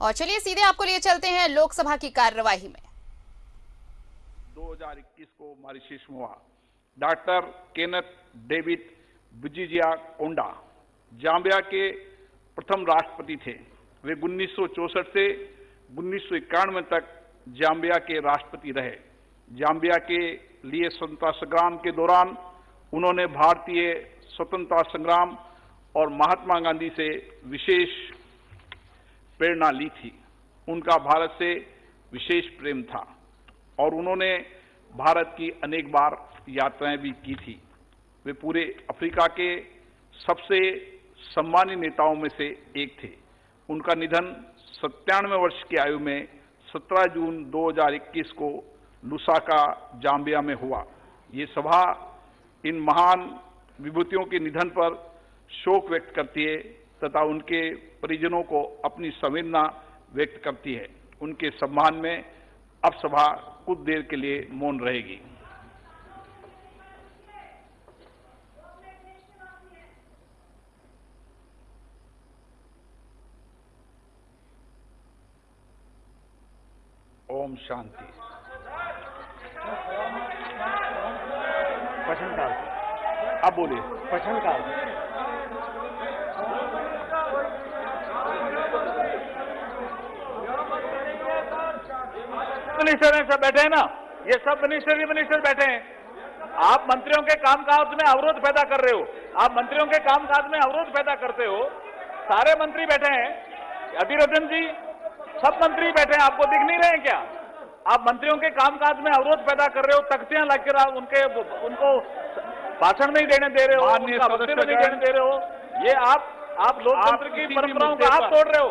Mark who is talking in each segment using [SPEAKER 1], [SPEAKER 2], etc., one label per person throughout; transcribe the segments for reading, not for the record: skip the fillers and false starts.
[SPEAKER 1] और चलिए सीधे आपको लिए चलते हैं लोकसभा की कार्यवाही में।
[SPEAKER 2] 2021 को मॉरिशस में हुआ। डॉक्टर केनेथ डेविड बुजिजिया कोंडा जाम्बिया के प्रथम राष्ट्रपति थे। वे 1964 से 1991 तक जाम्बिया के राष्ट्रपति रहे। जाम्बिया के लिए स्वतंत्रता संग्राम के दौरान उन्होंने भारतीय स्वतंत्रता संग्राम और महात्मा गांधी से विशेष प्रेरणा ली थी। उनका भारत से विशेष प्रेम था और उन्होंने भारत की अनेक बार यात्राएं भी की थी। वे पूरे अफ्रीका के सबसे सम्मानित नेताओं में से एक थे। उनका निधन 97 वर्ष की आयु में 17 जून 2021 को लुसाका जाम्बिया में हुआ। ये सभा इन महान विभूतियों के निधन पर शोक व्यक्त करती है तथा उनके परिजनों को अपनी संवेदना व्यक्त करती है। उनके सम्मान में अब सभा कुछ देर के लिए मौन रहेगी। ओम शांति।
[SPEAKER 3] प्रश्नकाल।
[SPEAKER 2] अब बोलिए।
[SPEAKER 3] प्रश्नकाल। मिनिस्टर सब बैठे हैं ना, ये सब मिनिस्टर बैठे हैं। आप मंत्रियों के कामकाज में अवरोध पैदा कर रहे हो। आप मंत्रियों के कामकाज में अवरोध पैदा करते हो। सारे मंत्री बैठे हैं, अभिरंजन जी, सब मंत्री बैठे हैं, आपको दिख नहीं रहे हैं क्या? आप मंत्रियों के कामकाज में अवरोध पैदा कर रहे हो, तख्तियां लगकर आप उनको भाषण नहीं देने दे रहे हो, उनका वक्तव्य नहीं देने दे रहे हो। ये आप लोकतंत्र की परंपराओं का आप तोड़ रहे हो।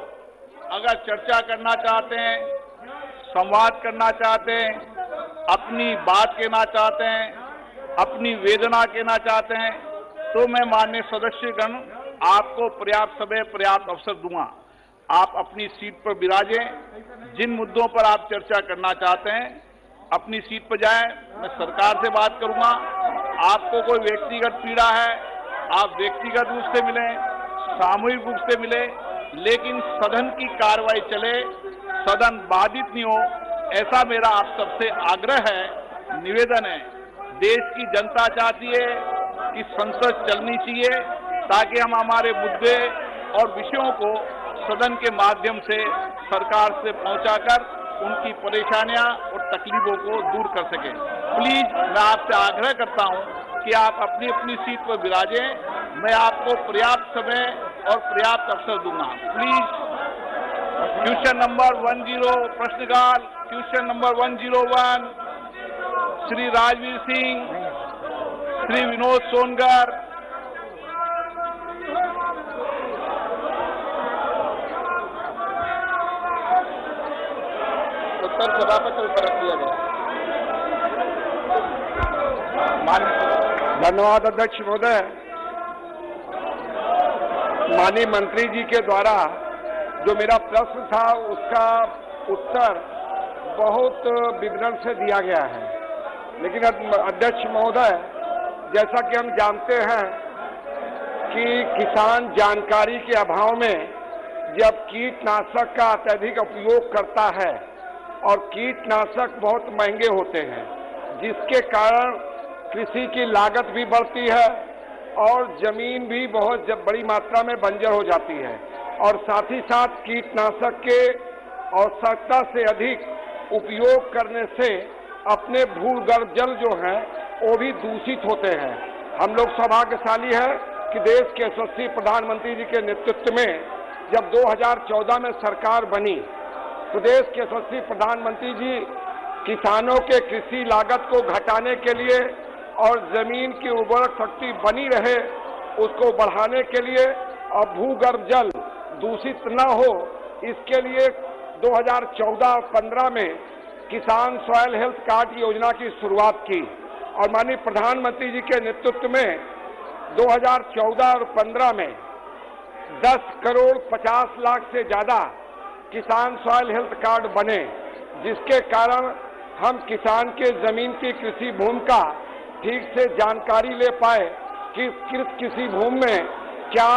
[SPEAKER 2] अगर चर्चा करना चाहते हैं, संवाद करना चाहते हैं, अपनी बात कहना चाहते हैं, अपनी वेदना कहना चाहते हैं, तो मैं माननीय सदस्यगण आपको पर्याप्त समय पर्याप्त अवसर दूंगा। आप अपनी सीट पर विराजें। जिन मुद्दों पर आप चर्चा करना चाहते हैं अपनी सीट पर जाएं। मैं सरकार से बात करूंगा। आपको कोई व्यक्तिगत पीड़ा है, आप व्यक्तिगत रूप से मिलें, सामूहिक रूप से मिलें, लेकिन सदन की कार्रवाई चले, सदन बाधित नहीं हो, ऐसा मेरा आप सबसे आग्रह है, निवेदन है। देश की जनता चाहती है कि संसद चलनी चाहिए ताकि हम हमारे मुद्दे और विषयों को सदन के माध्यम से सरकार से पहुंचाकर उनकी परेशानियां और तकलीफों को दूर कर सकें। प्लीज मैं आपसे आग्रह करता हूं कि आप अपनी अपनी सीट पर विराजें। मैं आपको पर्याप्त समय और पर्याप्त अवसर दूंगा। प्लीज। क्वेश्चन नंबर 10 प्रश्नकाल। Question number 101 Shri Rajveer Singh, Shri Vinod Songar. उत्तर सभापति उत्तर दिया गया।
[SPEAKER 4] धन्यवाद अध्यक्ष महोदय। माननीय मंत्री जी के द्वारा जो मेरा प्रश्न था उसका उत्तर बहुत विवरण से दिया गया है, लेकिन अध्यक्ष महोदय, जैसा कि हम जानते हैं कि किसान जानकारी के अभाव में जब कीटनाशक का अत्यधिक उपयोग करता है और कीटनाशक बहुत महंगे होते हैं, जिसके कारण कृषि की लागत भी बढ़ती है और जमीन भी बहुत बड़ी मात्रा में बंजर हो जाती है और साथ ही साथ कीटनाशक के आवश्यकता से अधिक उपयोग करने से अपने भूगर्भ जल जो हैं वो भी दूषित होते हैं। हम लोग सौभाग्यशाली हैं कि देश के यशस्वी प्रधानमंत्री जी के नेतृत्व में जब 2014 में सरकार बनी तो देश के यशस्वी प्रधानमंत्री जी किसानों के कृषि लागत को घटाने के लिए और जमीन की उर्वरक शक्ति बनी रहे उसको बढ़ाने के लिए और भूगर्भ जल दूषित न हो, इसके लिए 2014-15 में किसान सॉयल हेल्थ कार्ड योजना की शुरुआत की और माननीय प्रधानमंत्री जी के नेतृत्व में 2014 और 15 में 10 करोड़ 50 लाख से ज्यादा किसान सॉयल हेल्थ कार्ड बने, जिसके कारण हम किसान के जमीन की कृषि भूमि का ठीक से जानकारी ले पाए कि किस कृषि भूमि में क्या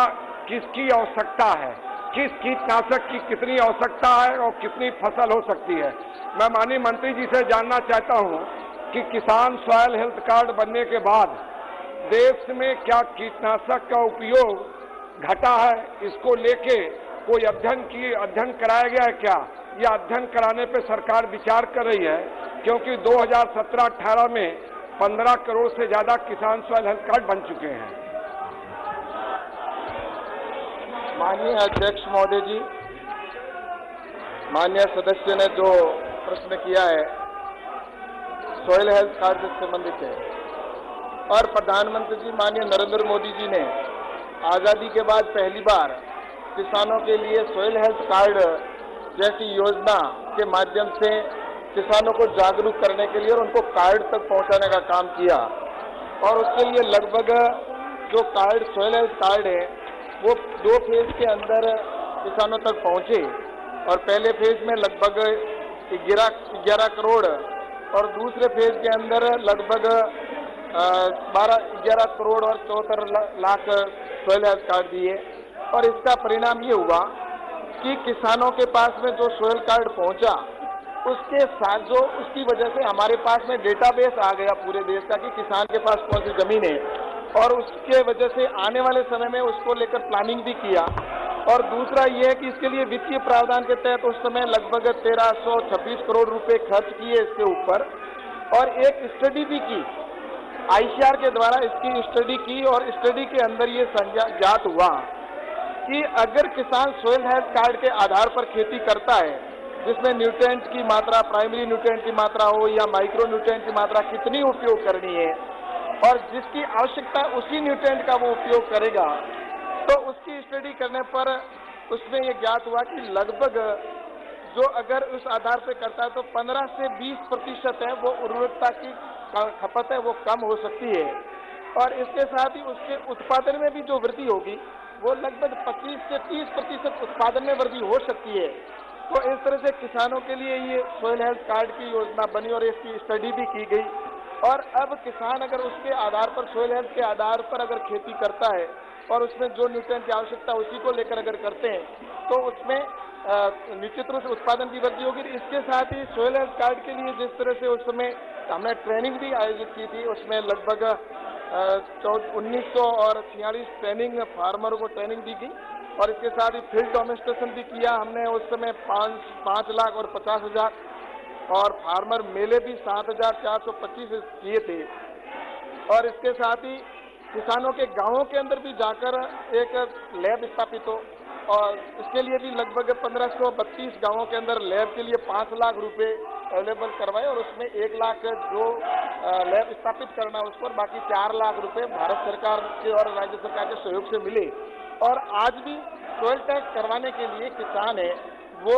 [SPEAKER 4] किसकी आवश्यकता है, किस कीटनाशक की कितनी आवश्यकता है और कितनी फसल हो सकती है। मैं माननीय मंत्री जी से जानना चाहता हूं कि किसान सॉइल हेल्थ कार्ड बनने के बाद देश में क्या कीटनाशक का उपयोग घटा है, इसको लेके कोई अध्ययन कराया गया है क्या, या अध्ययन कराने पे सरकार विचार कर रही है, क्योंकि 2017-18 में 15 करोड़ से ज्यादा किसान सॉइल हेल्थ कार्ड बन चुके हैं।
[SPEAKER 5] माननीय अध्यक्ष महोदय जी, माननीय सदस्य ने जो प्रश्न किया है सॉइल हेल्थ कार्ड से संबंधित है, और प्रधानमंत्री जी माननीय नरेंद्र मोदी जी ने आज़ादी के बाद पहली बार किसानों के लिए सॉइल हेल्थ कार्ड जैसी योजना के माध्यम से किसानों को जागरूक करने के लिए और उनको कार्ड तक पहुंचाने का काम किया। और उसके लिए लगभग जो कार्ड सॉइल हेल्थ कार्ड है वो 2 फेज के अंदर किसानों तक पहुंचे, और पहले फेज में लगभग 11 करोड़ और दूसरे फेज के अंदर लगभग 11 करोड़ और 74 लाख सॉइल हेल्थ कार्ड दिए। और इसका परिणाम ये हुआ कि किसानों के पास में जो सॉइल कार्ड पहुंचा उसके साथ जो उसकी वजह से हमारे पास में डेटाबेस आ गया पूरे देश का कि किसान के पास कौन सी जमीन है, और उसके वजह से आने वाले समय में उसको लेकर प्लानिंग भी किया। और दूसरा ये है कि इसके लिए वित्तीय प्रावधान के तहत उस समय लगभग 1326 करोड़ रुपए खर्च किए इसके ऊपर, और एक स्टडी भी की ICAR के द्वारा, इसकी स्टडी की, और स्टडी के अंदर ये ज्ञात हुआ कि अगर किसान सॉइल हेल्थ कार्ड के आधार पर खेती करता है जिसमें न्यूट्रिएंट की मात्रा, प्राइमरी न्यूट्रिएंट की मात्रा हो या माइक्रो न्यूट्रिएंट की मात्रा कितनी उपयोग करनी है, और जिसकी आवश्यकता उसी न्यूट्रिएंट का वो उपयोग करेगा, तो उसकी स्टडी करने पर उसमें ये ज्ञात हुआ कि लगभग जो अगर उस आधार पर करता है तो 15 से 20% है वो उर्वरकता की खपत है वो कम हो सकती है, और इसके साथ ही उसके उत्पादन में भी जो वृद्धि होगी वो लगभग 25 से 30% उत्पादन में वृद्धि हो सकती है। तो इस तरह से किसानों के लिए ये सॉइल हेल्थ कार्ड की योजना बनी और इसकी स्टडी भी की गई, और अब किसान अगर उसके आधार पर सॉइल हेल्थ के आधार पर अगर खेती करता है और उसमें जो न्यूट्रिएंट की आवश्यकता उसी को लेकर अगर करते हैं तो उसमें निश्चित रूप से उत्पादन की वृद्धि होगी। इसके साथ ही सॉइल हेल्थ कार्ड के लिए जिस तरह से उस समय हमने ट्रेनिंग भी आयोजित की थी, उसमें लगभग 1946 ट्रेनिंग फार्मरों को ट्रेनिंग दी गई, और इसके साथ ही फील्ड डेमोन्स्ट्रेशन भी किया हमने उस समय 5 लाख और 50,000, और फार्मर मेले भी 7,425 किए थे। और इसके साथ ही किसानों के गांवों के अंदर भी जाकर एक लैब स्थापित हो, और इसके लिए भी लगभग 1532 गांवों के अंदर लैब के लिए 5 लाख रुपए अवेलेबल करवाए, और उसमें 1 लाख जो लैब स्थापित करना उस पर बाकी 4 लाख रुपए भारत सरकार के और राज्य सरकार के सहयोग से मिले। और आज भी सॉइल टेस्ट करवाने के लिए किसान है वो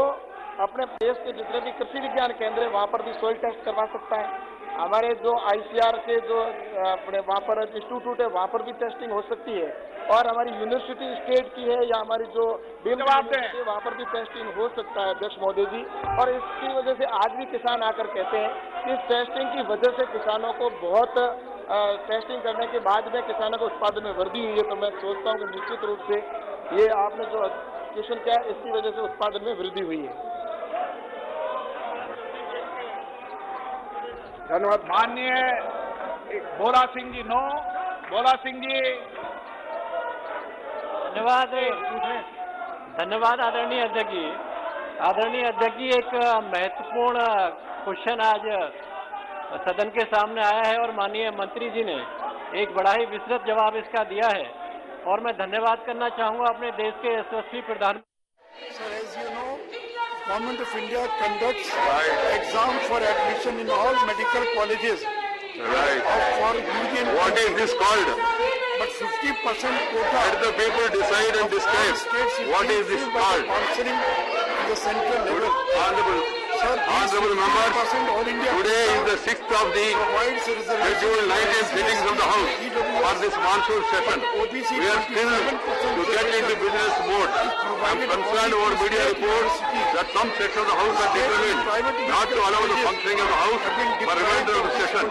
[SPEAKER 5] अपने देश के जितने भी कृषि विज्ञान केंद्र है वहाँ पर भी सॉइल टेस्ट करवा सकता है। हमारे जो ICAR के जो अपने वहाँ पर इंस्टीट्यूट है वहाँ पर भी टेस्टिंग हो सकती है, और हमारी यूनिवर्सिटी स्टेट की है या हमारी जो यूनिवर्सिटी वहाँ पर भी टेस्टिंग हो सकता है अध्यक्ष महोदय जी। और इसकी वजह से आज भी किसान आकर कहते हैं कि इस टेस्टिंग की वजह से किसानों को बहुत टेस्टिंग करने के बाद में किसानों को उत्पादन में वृद्धि हुई है। तो मैं सोचता हूँ कि निश्चित रूप से ये आपने जो क्वेश्चन किया है इसकी वजह से उत्पादन में वृद्धि हुई है।
[SPEAKER 2] धन्यवाद। माननीय भोला सिंह जी। भोला सिंह जी।
[SPEAKER 6] धन्यवाद आदरणीय अध्यक्ष जी। आदरणीय अध्यक्ष जी, एक महत्वपूर्ण क्वेश्चन आज सदन के सामने आया है और माननीय मंत्री जी ने एक बड़ा ही विस्तृत जवाब इसका दिया है, और मैं धन्यवाद करना चाहूंगा अपने देश के यशस्वी प्रधानमंत्री।
[SPEAKER 7] Government of India conducts exams for admission in all medical colleges.
[SPEAKER 8] Right.
[SPEAKER 7] For union.
[SPEAKER 8] What is this called?
[SPEAKER 7] But 50% quota.
[SPEAKER 8] Let the people decide and discuss. What is this called?
[SPEAKER 7] Sponsoring the central level.
[SPEAKER 8] Honorable members, today is the 6th of the scheduled 19th sittings of the House for this monsoon session. We are still to get into business mode. I am concerned over media reports that some sections of the House are determined not to allow the functioning of the House for remainder of the session.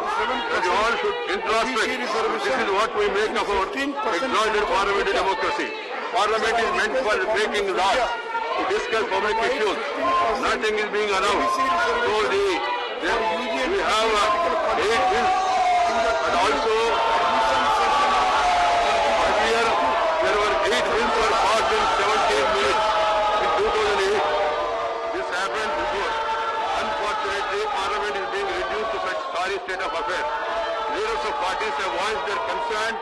[SPEAKER 8] That you all should introspect. This is what we make of our exalted parliamentary democracy. Parliament is meant for making laws, to discuss public issues. Nothing is being announced. So we have 8 bills, and also earlier there were 8 bills were passed in 17 minutes in 2008. This happened before. Unfortunately, Parliament is being reduced to such sorry state of affairs. Leaders of parties have voiced their concern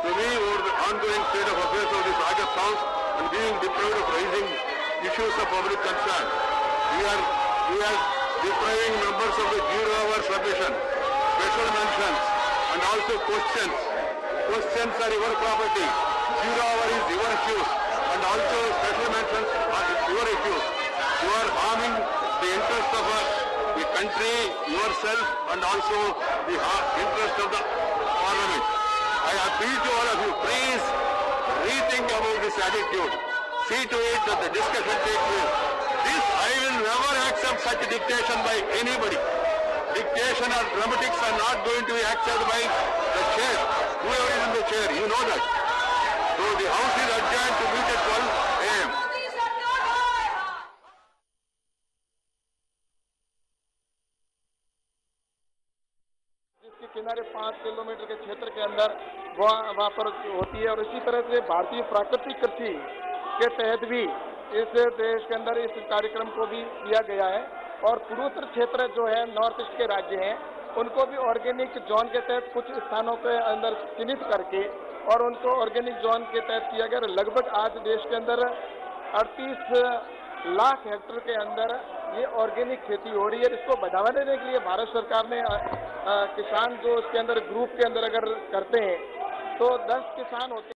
[SPEAKER 8] to me over the ongoing state of affairs of this August House and being deprived of raising issues of public concern. We are depriving members of the 0-hour submission, special mentions, and also questions. Questions are your property. 0-hour is your issues, and also special mentions are your issues. You are harming the interest of the country, yourself, and also the interest of the Parliament. I appeal to all of you, please rethink about this attitude. See to it that the discussion takes place. I will never accept such dictation by anybody. Dictation or dramatics are not going to be accepted by the chair. Whoever is in the chair, you know that. So the House is adjourned to meet at 12 a.m.
[SPEAKER 5] जिसके किनारे 5 kilometre के क्षेत्र के अंदर वहाँ पर होती है, और इसी तरह से भारतीय प्राकृतिक कृषि के तहत भी इस देश के अंदर इस कार्यक्रम को भी किया गया है। और पूर्वोत्तर क्षेत्र जो है, नॉर्थ ईस्ट के राज्य हैं, उनको भी ऑर्गेनिक जोन के तहत कुछ स्थानों के अंदर चिन्हित करके और उनको ऑर्गेनिक जोन के तहत किया गया। लगभग आज देश के अंदर 38 लाख हेक्टेयर के अंदर ये ऑर्गेनिक खेती हो रही है। इसको बढ़ावा देने के लिए भारत सरकार ने किसान जो इसके अंदर ग्रुप के अंदर अगर करते हैं तो 10 किसान होते हैं।